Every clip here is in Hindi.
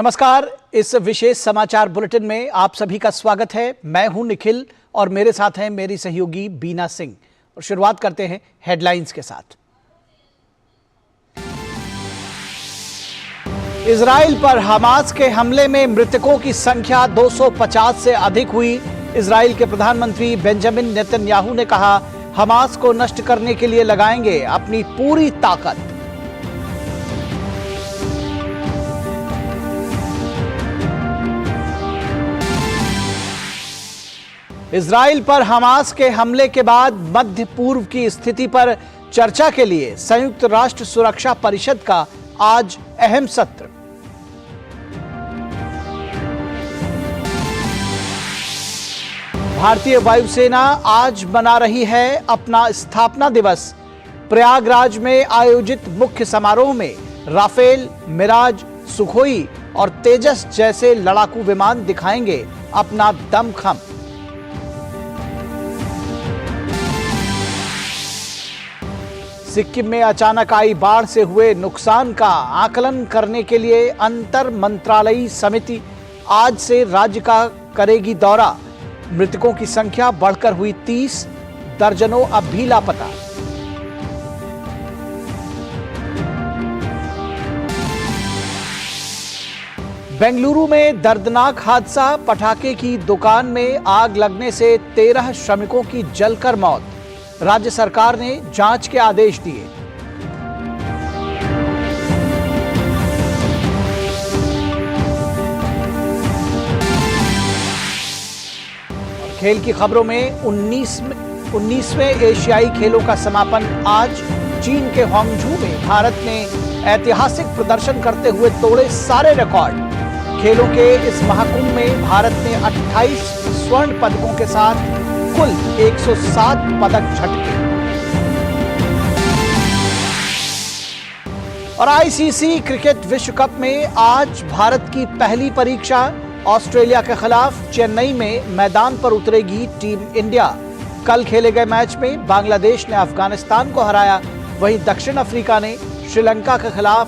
नमस्कार। इस विशेष समाचार बुलेटिन में आप सभी का स्वागत है। मैं हूं निखिल और मेरे साथ हैं मेरी सहयोगी बीना सिंह। और शुरुआत करते हैं हेडलाइंस के साथ। इजराइल पर हमास के हमले में मृतकों की संख्या 250 से अधिक हुई। इजराइल के प्रधानमंत्री बेंजामिन नेतन्याहू ने कहा, हमास को नष्ट करने के लिए लगाएंगे अपनी पूरी ताकत। इजराइल पर हमास के हमले के बाद मध्य पूर्व की स्थिति पर चर्चा के लिए संयुक्त राष्ट्र सुरक्षा परिषद का आज अहम सत्र। भारतीय वायुसेना आज मना रही है अपना स्थापना दिवस। प्रयागराज में आयोजित मुख्य समारोह में राफेल, मिराज, सुखोई और तेजस जैसे लड़ाकू विमान दिखाएंगे अपना दमखम। सिक्किम में अचानक आई बाढ़ से हुए नुकसान का आकलन करने के लिए अंतर मंत्रालयी समिति आज से राज्य का करेगी दौरा। मृतकों की संख्या बढ़कर हुई 30, दर्जनों अब भी लापता। बेंगलुरु में दर्दनाक हादसा। पटाखे की दुकान में आग लगने से 13 श्रमिकों की जलकर मौत। राज्य सरकार ने जांच के आदेश दिए। खेल की खबरों में 19वें एशियाई खेलों का समापन आज। चीन के हांगझू में भारत ने ऐतिहासिक प्रदर्शन करते हुए तोड़े सारे रिकॉर्ड। खेलों के इस महाकुंभ में भारत ने 28 स्वर्ण पदकों के साथ कुल 107 पदक झटके। और आईसीसी क्रिकेट विश्व कप में आज भारत की पहली परीक्षा। ऑस्ट्रेलिया के खिलाफ चेन्नई में मैदान पर उतरेगी टीम इंडिया। कल खेले गए मैच में बांग्लादेश ने अफगानिस्तान को हराया। वहीं दक्षिण अफ्रीका ने श्रीलंका के खिलाफ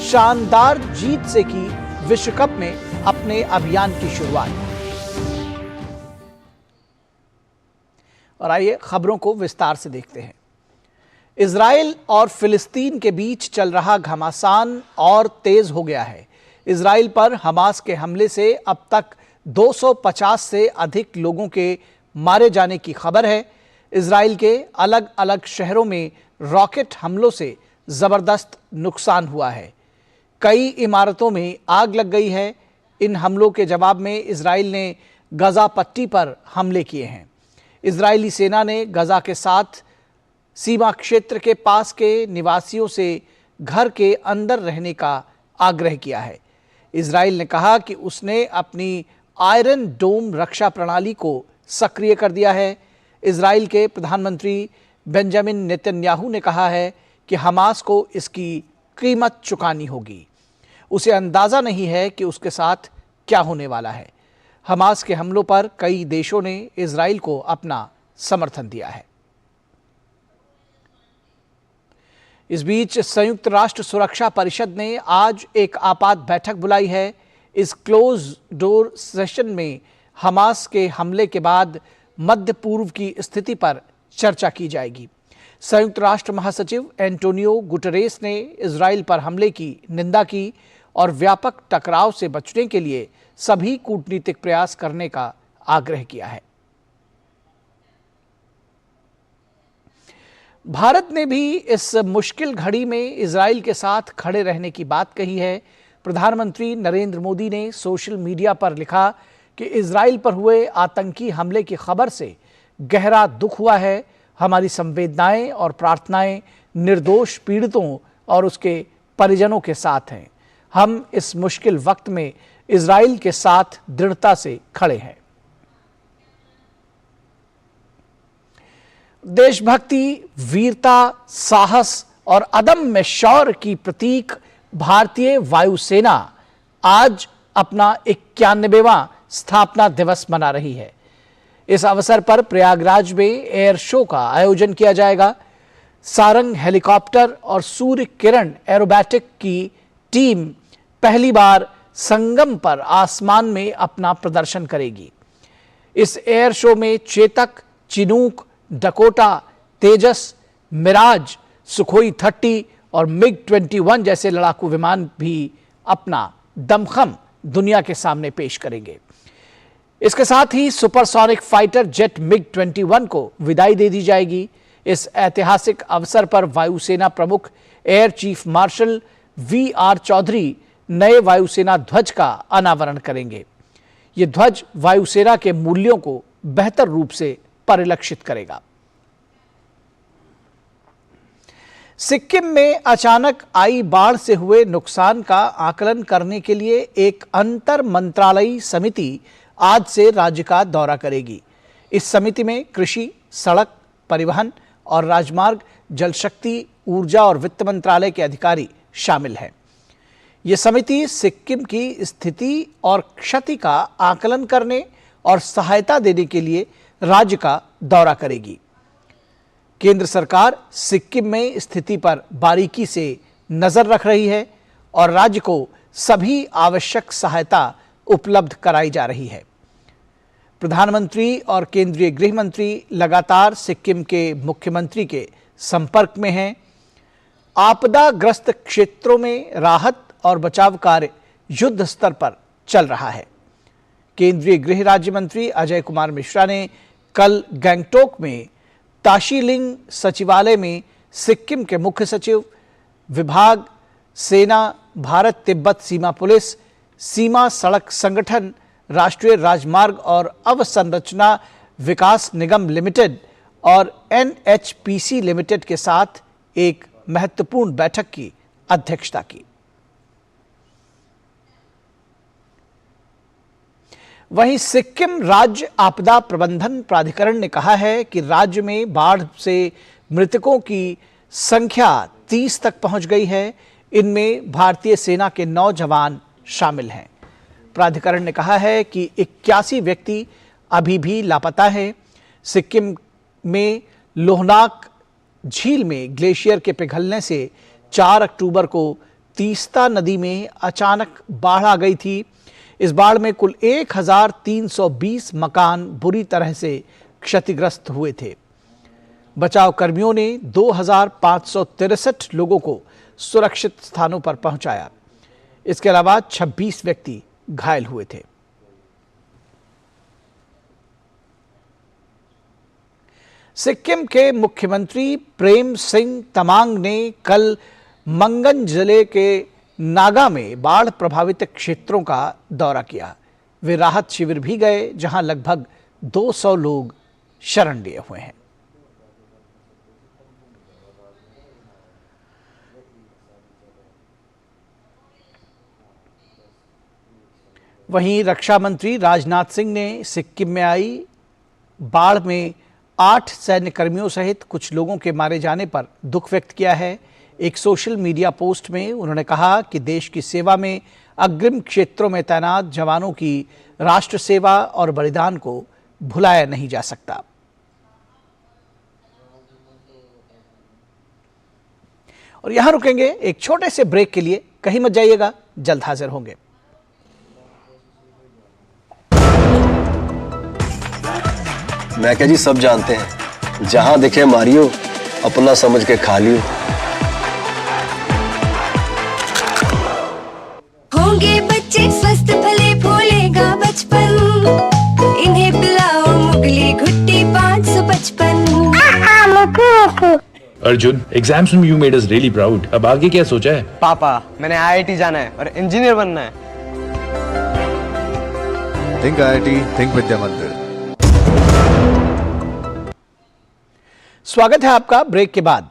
शानदार जीत से की विश्व कप में अपने अभियान की शुरुआत। और आइए खबरों को विस्तार से देखते हैं। इजराइल और फिलिस्तीन के बीच चल रहा घमासान और तेज हो गया है। इजराइल पर हमास के हमले से अब तक 250 से अधिक लोगों के मारे जाने की खबर है। इजराइल के अलग अलग शहरों में रॉकेट हमलों से जबरदस्त नुकसान हुआ है। कई इमारतों में आग लग गई है। इन हमलों के जवाब में इजराइल ने गजा पट्टी पर हमले किए हैं। इजरायली सेना ने गजा के साथ सीमा क्षेत्र के पास के निवासियों से घर के अंदर रहने का आग्रह किया है। इजराइल ने कहा कि उसने अपनी आयरन डोम रक्षा प्रणाली को सक्रिय कर दिया है। इजराइल के प्रधानमंत्री बेंजामिन नेतन्याहू ने कहा है कि हमास को इसकी कीमत चुकानी होगी। उसे अंदाजा नहीं है कि उसके साथ क्या होने वाला है। हमास के हमलों पर कई देशों ने इजराइल को अपना समर्थन दिया है। इस बीच संयुक्त राष्ट्र सुरक्षा परिषद ने आज एक आपात बैठक बुलाई है। इस क्लोज डोर सेशन में हमास के हमले के बाद मध्य पूर्व की स्थिति पर चर्चा की जाएगी। संयुक्त राष्ट्र महासचिव एंटोनियो गुटेरेस ने इजराइल पर हमले की निंदा की और व्यापक टकराव से बचने के लिए सभी कूटनीतिक प्रयास करने का आग्रह किया है। भारत ने भी इस मुश्किल घड़ी में इजराइल के साथ खड़े रहने की बात कही है। प्रधानमंत्री नरेंद्र मोदी ने सोशल मीडिया पर लिखा कि इजराइल पर हुए आतंकी हमले की खबर से गहरा दुख हुआ है। हमारी संवेदनाएं और प्रार्थनाएं निर्दोष पीड़ितों और उसके परिजनों के साथ हैं। हम इस मुश्किल वक्त में इजराइल के साथ दृढ़ता से खड़े हैं। देशभक्ति, वीरता, साहस और अदम्य शौर्य की प्रतीक भारतीय वायुसेना आज अपना 91वां स्थापना दिवस मना रही है। इस अवसर पर प्रयागराज में एयर शो का आयोजन किया जाएगा। सारंग हेलीकॉप्टर और सूर्य किरण एरोबैटिक की टीम पहली बार संगम पर आसमान में अपना प्रदर्शन करेगी। इस एयर शो में चेतक, चिनूक, डकोटा, तेजस, मिराज, सुखोई 30 और मिग-21 जैसे लड़ाकू विमान भी अपना दमखम दुनिया के सामने पेश करेंगे। इसके साथ ही सुपरसोनिक फाइटर जेट मिग-21 को विदाई दे दी जाएगी। इस ऐतिहासिक अवसर पर वायुसेना प्रमुख air chief marshal V R. Chaudhari नए वायुसेना ध्वज का अनावरण करेंगे। ये ध्वज वायुसेना के मूल्यों को बेहतर रूप से परिलक्षित करेगा। सिक्किम में अचानक आई बाढ़ से हुए नुकसान का आकलन करने के लिए एक अंतर मंत्रालयी समिति आज से राज्य का दौरा करेगी। इस समिति में कृषि, सड़क, परिवहन और राजमार्ग, जल शक्ति, ऊर्जा और वित्त मंत्रालय के अधिकारी शामिल हैं। यह समिति सिक्किम की स्थिति और क्षति का आकलन करने और सहायता देने के लिए राज्य का दौरा करेगी। केंद्र सरकार सिक्किम में स्थिति पर बारीकी से नजर रख रही है और राज्य को सभी आवश्यक सहायता उपलब्ध कराई जा रही है। प्रधानमंत्री और केंद्रीय गृह मंत्री लगातार सिक्किम के मुख्यमंत्री के संपर्क में हैं। आपदाग्रस्त क्षेत्रों में राहत और बचाव कार्य युद्ध स्तर पर चल रहा है। केंद्रीय गृह राज्य मंत्री अजय कुमार मिश्रा ने कल गैंगटोक में ताशीलिंग सचिवालय में सिक्किम के मुख्य सचिव, विभाग, सेना, भारत तिब्बत सीमा पुलिस, सीमा सड़क संगठन, राष्ट्रीय राजमार्ग और अवसंरचना विकास निगम लिमिटेड और NHPC लिमिटेड के साथ एक महत्वपूर्ण बैठक की अध्यक्षता की। वहीं सिक्किम राज्य आपदा प्रबंधन प्राधिकरण ने कहा है कि राज्य में बाढ़ से मृतकों की संख्या 30 तक पहुंच गई है। इनमें भारतीय सेना के 9 जवान शामिल हैं। प्राधिकरण ने कहा है कि 81 व्यक्ति अभी भी लापता हैं। सिक्किम में लोहनाक झील में ग्लेशियर के पिघलने से 4 अक्टूबर को तीस्ता नदी में अचानक बाढ़ आ गई थी। इस बाढ़ में कुल 1320 मकान बुरी तरह से क्षतिग्रस्त हुए थे। बचाव कर्मियों ने 2563 लोगों को सुरक्षित स्थानों पर पहुंचाया। इसके अलावा 26 व्यक्ति घायल हुए थे। सिक्किम के मुख्यमंत्री प्रेम सिंह तमांग ने कल मंगन जिले के नागा में बाढ़ प्रभावित क्षेत्रों का दौरा किया। वे राहत शिविर भी गए, जहां लगभग 200 लोग शरण लिए हुए हैं। वहीं रक्षा मंत्री राजनाथ सिंह ने सिक्किम में आई बाढ़ में 8 सैन्य कर्मियों सहित कुछ लोगों के मारे जाने पर दुख व्यक्त किया है। एक सोशल मीडिया पोस्ट में उन्होंने कहा कि देश की सेवा में अग्रिम क्षेत्रों में तैनात जवानों की राष्ट्र सेवा और बलिदान को भुलाया नहीं जा सकता। और यहां रुकेंगे एक छोटे से ब्रेक के लिए, कहीं मत जाइएगा, जल्द हाजिर होंगे। मैं क्या जी, सब जानते हैं, जहां दिखे मारियो, अपना समझ के खा लियो। होंगे बच्चे स्वस्थ भले फूलेगा बचपन, इन्हें पिलाओ मुगली घुट्टी 555। अर्जुन, एग्जाम्स में you made us really proud. अब आगे क्या सोचा है? पापा, मैंने IIT जाना है और इंजीनियर बनना है। Think IIT, think विद्या मंदिर। स्वागत है आपका ब्रेक के बाद।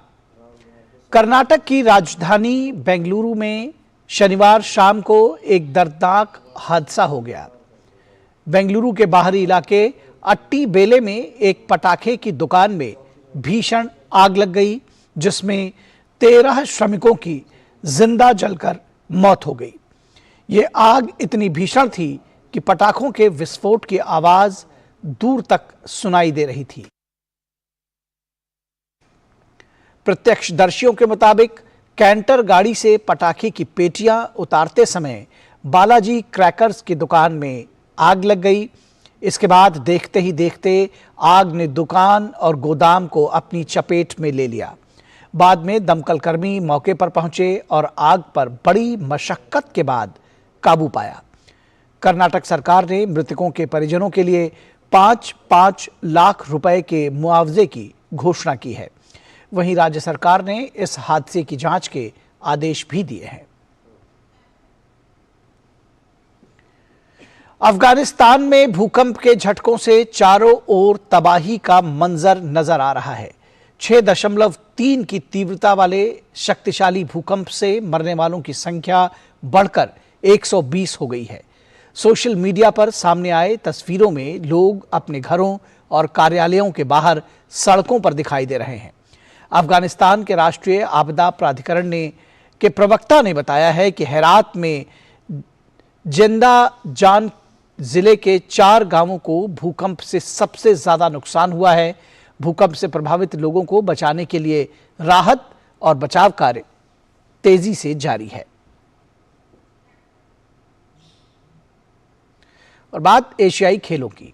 कर्नाटक की राजधानी बेंगलुरु में शनिवार शाम को एक दर्दनाक हादसा हो गया। बेंगलुरु के बाहरी इलाके अट्टी बेले में एक पटाखे की दुकान में भीषण आग लग गई, जिसमें 13 श्रमिकों की जिंदा जलकर मौत हो गई। ये आग इतनी भीषण थी कि पटाखों के विस्फोट की आवाज दूर तक सुनाई दे रही थी। प्रत्यक्षदर्शियों के मुताबिक कैंटर गाड़ी से पटाखे की पेटियां उतारते समय बालाजी क्रैकर्स की दुकान में आग लग गई। इसके बाद देखते ही देखते आग ने दुकान और गोदाम को अपनी चपेट में ले लिया। बाद में दमकल कर्मी मौके पर पहुंचे और आग पर बड़ी मशक्कत के बाद काबू पाया। कर्नाटक सरकार ने मृतकों के परिजनों के लिए 5-5 लाख रुपए के मुआवजे की घोषणा की है। वहीं राज्य सरकार ने इस हादसे की जांच के आदेश भी दिए हैं। अफगानिस्तान में भूकंप के झटकों से चारों ओर तबाही का मंजर नजर आ रहा है। 6.3 की तीव्रता वाले शक्तिशाली भूकंप से मरने वालों की संख्या बढ़कर 120 हो गई है। सोशल मीडिया पर सामने आए तस्वीरों में लोग अपने घरों और कार्यालयों के बाहर सड़कों पर दिखाई दे रहे हैं। अफगानिस्तान के राष्ट्रीय आपदा प्राधिकरण के प्रवक्ता ने बताया है कि हेरात में जिंदाजान जिले के 4 गांवों को भूकंप से सबसे ज्यादा नुकसान हुआ है। भूकंप से प्रभावित लोगों को बचाने के लिए राहत और बचाव कार्य तेजी से जारी है। और बात एशियाई खेलों की।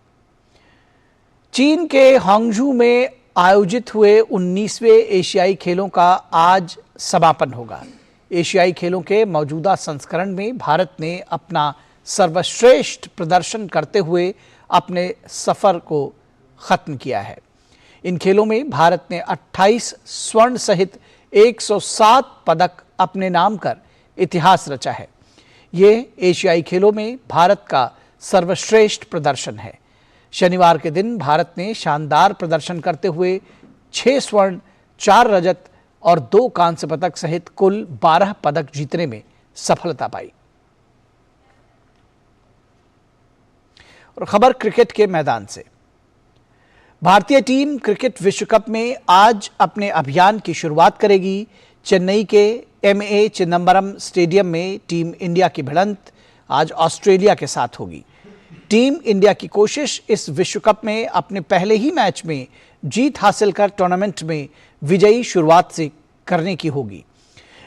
चीन के हांगझू में आयोजित हुए 19वें एशियाई खेलों का आज समापन होगा। एशियाई खेलों के मौजूदा संस्करण में भारत ने अपना सर्वश्रेष्ठ प्रदर्शन करते हुए अपने सफर को खत्म किया है। इन खेलों में भारत ने 28 स्वर्ण सहित 107 पदक अपने नाम कर इतिहास रचा है। ये एशियाई खेलों में भारत का सर्वश्रेष्ठ प्रदर्शन है। शनिवार के दिन भारत ने शानदार प्रदर्शन करते हुए 6 स्वर्ण, 4 रजत और 2 कांस्य पदक सहित कुल 12 पदक जीतने में सफलता पाई। और खबर क्रिकेट के मैदान से। भारतीय टीम क्रिकेट विश्व कप में आज अपने अभियान की शुरुआत करेगी। चेन्नई के एमए चिदंबरम स्टेडियम में टीम इंडिया की भिड़ंत आज ऑस्ट्रेलिया के साथ होगी। टीम इंडिया की कोशिश इस विश्व कप में अपने पहले ही मैच में जीत हासिल कर टूर्नामेंट में विजयी शुरुआत से करने की होगी।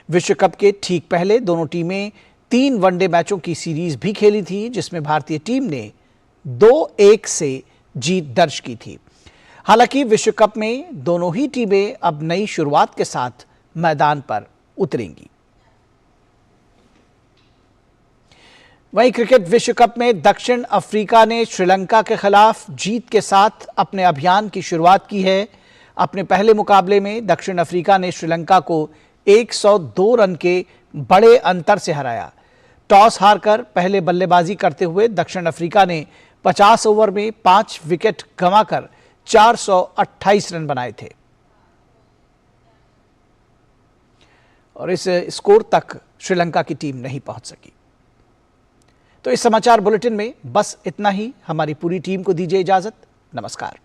विश्व कप के ठीक पहले दोनों टीमें 3 वनडे मैचों की सीरीज भी खेली थी, जिसमें भारतीय टीम ने 2-1 से जीत दर्ज की थी। हालांकि विश्व कप में दोनों ही टीमें अब नई शुरुआत के साथ मैदान पर उतरेंगी। वहीं क्रिकेट विश्व कप में दक्षिण अफ्रीका ने श्रीलंका के खिलाफ जीत के साथ अपने अभियान की शुरुआत की है। अपने पहले मुकाबले में दक्षिण अफ्रीका ने श्रीलंका को 102 रन के बड़े अंतर से हराया। टॉस हारकर पहले बल्लेबाजी करते हुए दक्षिण अफ्रीका ने 50 ओवर में 5 विकेट गंवाकर 428 रन बनाए थे और इस स्कोर तक श्रीलंका की टीम नहीं पहुंच सकी। तो इस समाचार बुलेटिन में बस इतना ही। हमारी पूरी टीम को दीजिए इजाजत। नमस्कार।